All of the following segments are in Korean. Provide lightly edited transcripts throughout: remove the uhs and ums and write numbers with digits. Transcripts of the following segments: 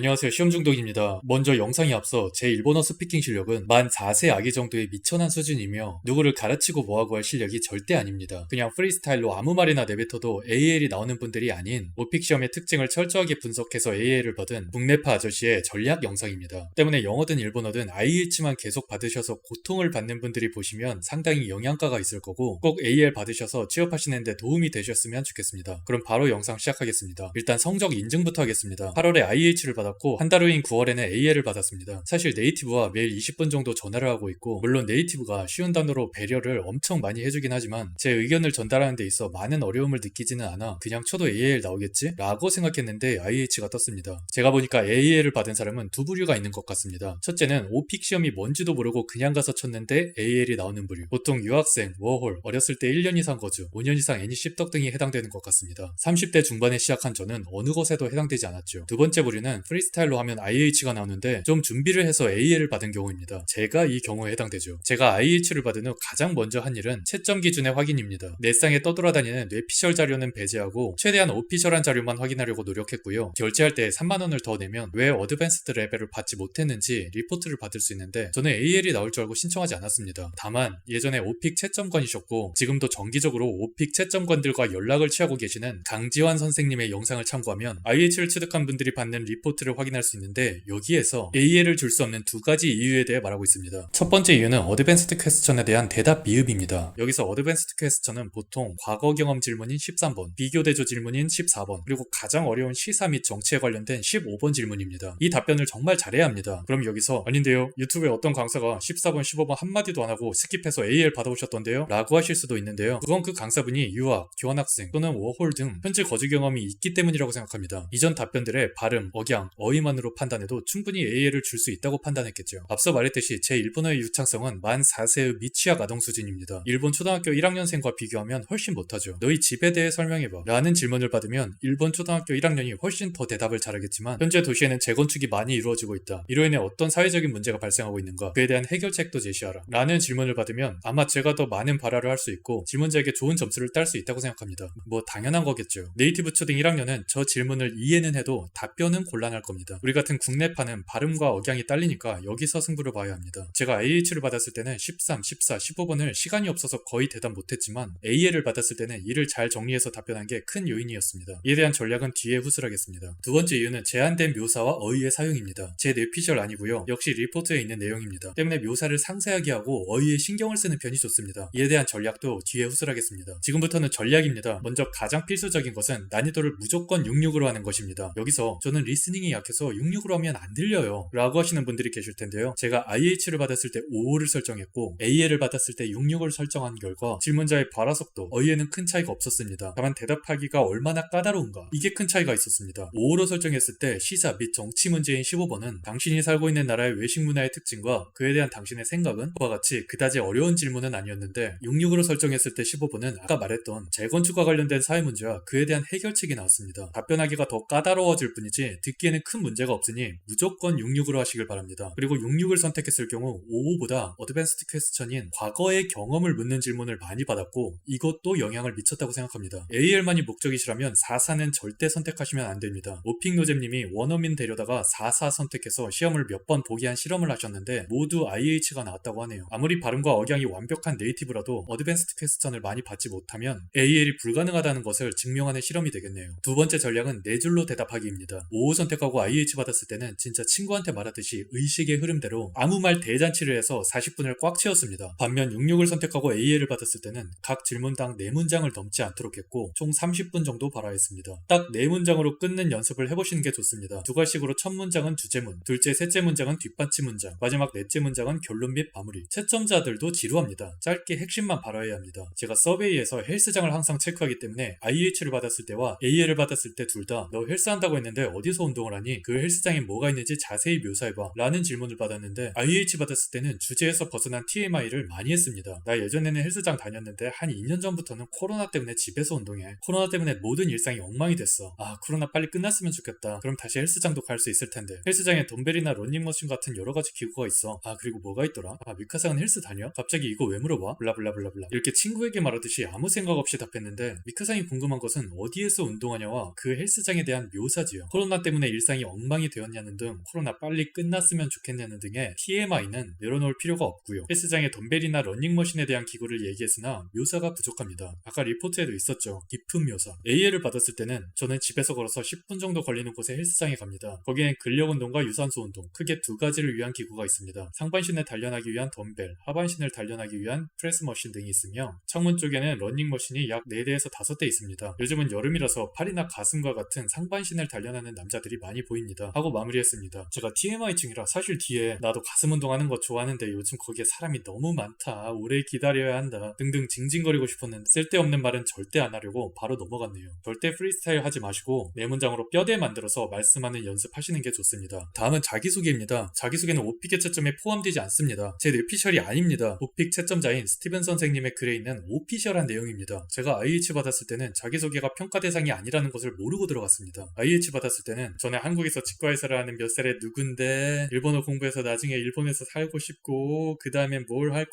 안녕하세요. 시험중독입니다. 먼저 영상에 앞서 제 일본어 스피킹 실력은 만 4세 아기 정도의 미천한 수준이며 누구를 가르치고 뭐하고 할 실력이 절대 아닙니다. 그냥 프리스타일로 아무 말이나 내뱉어도 AL이 나오는 분들이 아닌 오픽 시험의 특징을 철저하게 분석해서 AL을 받은 국내파 아저씨의 전략 영상입니다. 때문에 영어든 일본어든 IELTS만 계속 받으셔서 고통을 받는 분들이 보시면 상당히 영향가가 있을 거고 꼭 AL 받으셔서 취업하시는데 도움이 되셨으면 좋겠습니다. 그럼 바로 영상 시작하겠습니다. 일단 성적 인증부터 하겠습니다. 8월에 IELTS를 받았고 한 달 후인 9월에는 AL을 받았습니다. 사실 네이티브와 매일 20분 정도 전화를 하고 있고 물론 네이티브가 쉬운 단어로 배려를 엄청 많이 해주긴 하지만 제 의견을 전달하는 데 있어 많은 어려움을 느끼지는 않아 그냥 쳐도 AL 나오겠지? 라고 생각했는데 IH가 떴습니다. 제가 보니까 AL을 받은 사람은 두 부류가 있는 것 같습니다. 첫째는 오픽 시험이 뭔지도 모르고 그냥 가서 쳤는데 AL이 나오는 부류. 보통 유학생, 워홀, 어렸을 때 1년 이상 거주, 5년 이상 애니 씹덕 등이 해당되는 것 같습니다. 30대 중반에 시작한 저는 어느 것에도 해당되지 않았죠. 두 번째 부류는 프리스타일로 하면 IH가 나오는데 좀 준비를 해서 AL을 받은 경우입니다. 제가 이 경우에 해당되죠. 제가 IH를 받은 후 가장 먼저 한 일은 채점 기준의 확인입니다. 넷상에 떠돌아다니는 뇌피셜 자료는 배제하고 최대한 오피셜한 자료만 확인하려고 노력했고요. 결제할 때 3만원을 더 내면 왜 어드밴스드 레벨을 받지 못했는지 리포트를 받을 수 있는데 저는 AL이 나올 줄 알고 신청하지 않았습니다. 다만 예전에 오픽 채점관이셨고 지금도 정기적으로 오픽 채점관들과 연락을 취하고 계시는 강지환 선생님의 영상을 참고하면 IH를 취득한 분들이 받는 리포트를 확인할 수 있는데 여기에서 AL을 줄 수 없는 두 가지 이유에 대해 말하고 있습니다. 첫 번째 이유는 어드밴스드 퀘스천에 대한 대답 미흡입니다. 여기서 어드밴스드 퀘스천은 보통 과거 경험 질문인 13번, 비교 대조 질문인 14번, 그리고 가장 어려운 시사 및 정치에 관련된 15번 질문입니다. 이 답변을 정말 잘해야 합니다. 그럼 여기서 아닌데요, 유튜브에 어떤 강사가 14번, 15번 한마디도 안 하고 스킵해서 AL 받아오셨던데요? 라고 하실 수도 있는데요. 그건 그 강사분이 유학, 교환학생 또는 워홀 등 현지 거주 경험이 있기 때문이라고 생각합니다. 이전 답변들의 발음, 억양, 어휘만으로 판단해도 충분히 AL을 줄 수 있다고 판단했겠죠. 앞서 말했듯이 제 일본어의 유창성은 만 4세의 미취학 아동 수준입니다. 일본 초등학교 1학년생과 비교하면 훨씬 못하죠. 너희 집에 대해 설명해봐 라는 질문을 받으면 일본 초등학교 1학년이 훨씬 더 대답을 잘하겠지만 현재 도시에는 재건축이 많이 이루어지고 있다. 이로 인해 어떤 사회적인 문제가 발생하고 있는가? 그에 대한 해결책도 제시하라 라는 질문을 받으면 아마 제가 더 많은 발화를 할 수 있고 질문자에게 좋은 점수를 딸 수 있다고 생각합니다. 뭐 당연한 거겠죠. 네이티브 초등 1학년은 저 질문을 이해는 해도 답변은 곤란할 겁니다. 우리 같은 국내파는 발음과 억양이 딸리니까 여기서 승부를 봐야 합니다. 제가 IH를 받았을 때는 13, 14, 15번을 시간이 없어서 거의 대답 못했지만 AL을 받았을 때는 이를 잘 정리해서 답변한 게 큰 요인이었습니다. 이에 대한 전략은 뒤에 후술하겠습니다. 두 번째 이유는 제한된 묘사와 어휘의 사용입니다. 제 뇌피셜 아니고요. 역시 리포트에 있는 내용입니다. 때문에 묘사를 상세하게 하고 어휘에 신경을 쓰는 편이 좋습니다. 이에 대한 전략도 뒤에 후술하겠습니다. 지금부터는 전략입니다. 먼저 가장 필수적인 것은 난이도를 무조건 66으로 하는 것입니다. 여기서 저는 리스닝이 약해서 66으로 하면 안 들려요 라고 하시는 분들이 계실 텐데요. 제가 IH를 받았을 때 55를 설정했고 AL을 받았을 때 66을 설정한 결과 질문자의 발화 속도, 어휘에는 큰 차이가 없었습니다. 다만 대답하기가 얼마나 까다로운가, 이게 큰 차이가 있었습니다. 55로 설정했을 때 시사 및 정치 문제인 15번은 당신이 살고 있는 나라의 외식 문화의 특징과 그에 대한 당신의 생각은? 과 같이 그다지 어려운 질문은 아니었는데 66으로 설정했을 때 15번은 아까 말했던 재건축과 관련된 사회 문제와 그에 대한 해결책이 나왔습니다. 답변하기가 더 까다로워질 뿐이지 듣기에는 큰 문제가 없으니 무조건 66으로 하시길 바랍니다. 그리고 66을 선택했을 경우 55보다 어드밴스드 퀘스천인 과거의 경험을 묻는 질문을 많이 받았고 이것도 영향을 미쳤다고 생각합니다. AL만이 목적이시라면 44는 절대 선택하시면 안 됩니다. 오픽노잼님이 원어민 데려다가 44 선택해서 시험을 몇 번 보기 한 실험을 하셨는데 모두 IH가 나왔다고 하네요. 아무리 발음과 억양이 완벽한 네이티브라도 어드밴스드 퀘스천을 많이 받지 못하면 AL이 불가능하다는 것을 증명하는 실험이 되겠네요. 두 번째 전략은 네 줄로 대답하기입니다. 55 선택하고 IH 받았을 때는 진짜 친구한테 말하듯이 의식의 흐름대로 아무 말 대잔치를 해서 40분을 꽉 채웠습니다. 반면 66을 선택하고 AL을 받았을 때는 각 질문당 4문장을 넘지 않도록 했고 총 30분 정도 발화했습니다. 딱 4문장으로 끊는 연습을 해보시는 게 좋습니다. 두 갈씩으로 첫 문장은 주제문, 둘째, 셋째 문장은 뒷받침 문장, 마지막 넷째 문장은 결론 및 마무리. 채점자들도 지루합니다. 짧게 핵심만 발화해야 합니다. 제가 서베이에서 헬스장을 항상 체크하기 때문에 IH를 받았을 때와 AL을 받았을 때 둘 다 너 헬스한다고 했는데 어디서 운동을 하니? 그 헬스장에 뭐가 있는지 자세히 묘사해봐 라는 질문을 받았는데 IH 받았을 때는 주제에서 벗어난 TMI를 많이 했습니다. 나 예전에는 헬스장 다녔는데 한 2년 전부터는 코로나 때문에 집에서 운동해. 코로나 때문에 모든 일상이 엉망이 됐어. 아, 코로나 빨리 끝났으면 좋겠다. 그럼 다시 헬스장도 갈 수 있을 텐데. 헬스장에 덤벨이나 러닝머신 같은 여러 가지 기구가 있어. 아, 그리고 뭐가 있더라? 아, 미카상은 헬스 다녀? 갑자기 이거 왜 물어봐? 블라블라블라블라. 이렇게 친구에게 말하듯이 아무 생각 없이 답했는데 미카상이 궁금한 것은 어디에서 운동하냐와 그 헬스장에 대한 묘사지요. 코로나 때문에 일상이 일상이 엉망이 되었냐는 등 코로나 빨리 끝났으면 좋겠냐는 등의 TMI는 내려놓을 필요가 없고요. 헬스장의 덤벨이나 러닝머신에 대한 기구를 얘기했으나 묘사가 부족합니다. 아까 리포트에도 있었죠. 깊은 묘사. AL을 받았을 때는 저는 집에서 걸어서 10분 정도 걸리는 곳에 헬스장에 갑니다. 거기엔 근력운동과 유산소운동 크게 두 가지를 위한 기구가 있습니다. 상반신을 단련하기 위한 덤벨, 하반신을 단련하기 위한 프레스머신 등이 있으며 창문 쪽에는 러닝머신이 약 4대에서 5대 있습니다. 요즘은 여름이라서 팔이나 가슴과 같은 상반신을 단련하는 남자들이 많이 보입니다. 하고 마무리했습니다. 제가 TMI증이라 사실 뒤에 나도 가슴 운동하는 거 좋아하는데 요즘 거기에 사람이 너무 많다, 오래 기다려야 한다 등등 징징거리고 싶었는데 쓸데없는 말은 절대 안 하려고 바로 넘어갔네요. 절대 프리스타일 하지 마시고 네 문장으로 뼈대 만들어서 말씀하는 연습하시는 게 좋습니다. 다음은 자기소개입니다. 자기소개는 오픽의 채점에 포함되지 않습니다. 제 뇌피셜이 아닙니다. 오픽 채점자인 스티븐 선생님의 글에 있는 오피셜한 내용입니다. 제가 IH 받았을 때는 자기소개가 평가 대상이 아니라는 것을 모르고 들어갔습니다. IH 받았을 때는 전에 한국에서 치과의사를 하는 몇 살의 누군데 일본어 공부해서 나중에 일본에서 살고 싶고 그 다음엔 뭘 할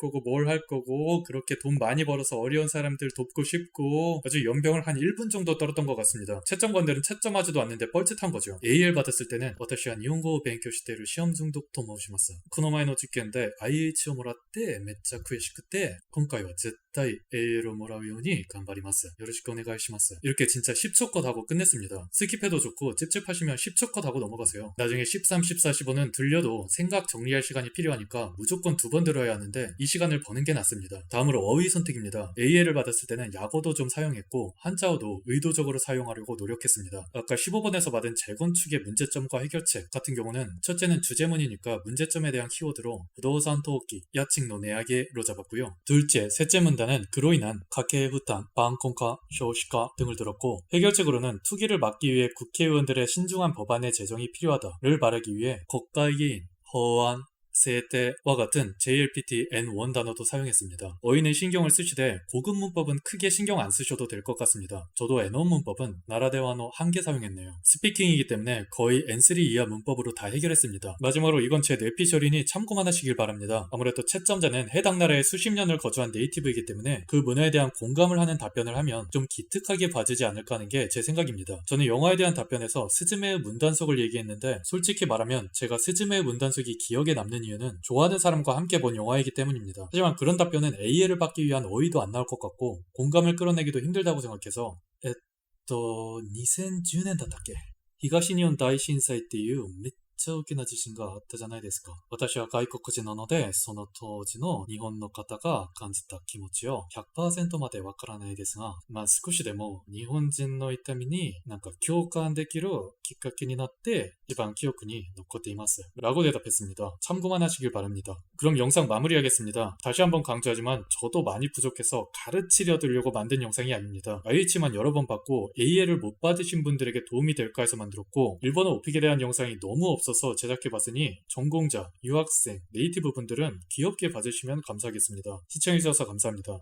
거고 그렇게 돈 많이 벌어서 어려운 사람들 돕고 싶고 아주 연병을 한 1분 정도 떨었던 것 같습니다. 채점관들은 채점하지도 않는데 뻘짓한 거죠. AL 받았을 때는 私は日本語を勉強しているシオンズンドクと申します。この前の受験で IH をもらってめっちゃ悔しくて今回は絶対 AL をもらうように頑張ります。よろしくお願いします. 이렇게 진짜 10초 컷 하고 끝냈습니다. 스킵해도 좋고 찝찝하시면 10초 컷 하고 넘어가세요. 나중에 13, 14, 15는 들려도 생각 정리할 시간이 필요하니까 무조건 2번 들어야 하는데 이 시간을 버는 게 낫습니다. 다음으로 어휘 선택입니다. AL을 받았을 때는 약어도 좀 사용했고 한자어도 의도적으로 사용하려고 노력했습니다. 아까 15번에서 받은 재건축의 문제점과 해결책 같은 경우는 첫째는 주제문이니까 문제점에 대한 키워드로 부동산 토끼, 야칭노 내야게로 잡았고요. 둘째, 셋째 문단은 그로 인한 가계의 후탄, 방콩가, 쇼시가 등을 들었고 해결책으로는 투기를 막기 위해 국회의원들의 신중한 법안의 제정이 필요하다를 말하기 위해 국가의기인, 허안, 세대와 같은 JLPT N1 단어도 사용했습니다. 어휘는 신경을 쓰시되 고급 문법은 크게 신경 안 쓰셔도 될 것 같습니다. 저도 N1 문법은 나라대화노 한 개 사용했네요. 스피킹이기 때문에 거의 N3 이하 문법으로 다 해결했습니다. 마지막으로 이건 제 뇌피셜이니 참고만 하시길 바랍니다. 아무래도 채점자는 해당 나라에 수십 년을 거주한 네이티브이기 때문에 그 문화에 대한 공감을 하는 답변을 하면 좀 기특하게 봐주지 않을까 하는 게 제 생각입니다. 저는 영화에 대한 답변에서 스즈메의 문단속을 얘기했는데 솔직히 말하면 제가 스즈메의 문단속이 기억에 남는 이유는 좋아하는 사람과 함께 본 영화이기 때문입니다. 하지만 그런 답변은 AL을 받기 위한 어휘도 안 나올 것 같고 공감을 끌어내기도 힘들다고 생각해서 2010年だったっけ東日本大震災っていうめっちゃ大きな地震があったじゃないですか。私は外国人なので、その当時の日本の方が感じた気持ちを 100% までわからないですが、少しでも日本人の痛みになんか共感できるきっかけになって一番記憶に残っています. 라고 대답했습니다. 참고만 하시길 바랍니다. 그럼 영상 마무리하겠습니다. 다시 한번 강조하지만 저도 많이 부족해서 가르치려 들려고 만든 영상이 아닙니다. IH만 여러 번 받고 AL을 못 받으신 분들에게 도움이 될까 해서 만들었고 일본어 오픽에 대한 영상이 너무 없어서 제작해봤으니 전공자, 유학생, 네이티브 분들은 귀엽게 봐주시면 감사하겠습니다. 시청해주셔서 감사합니다.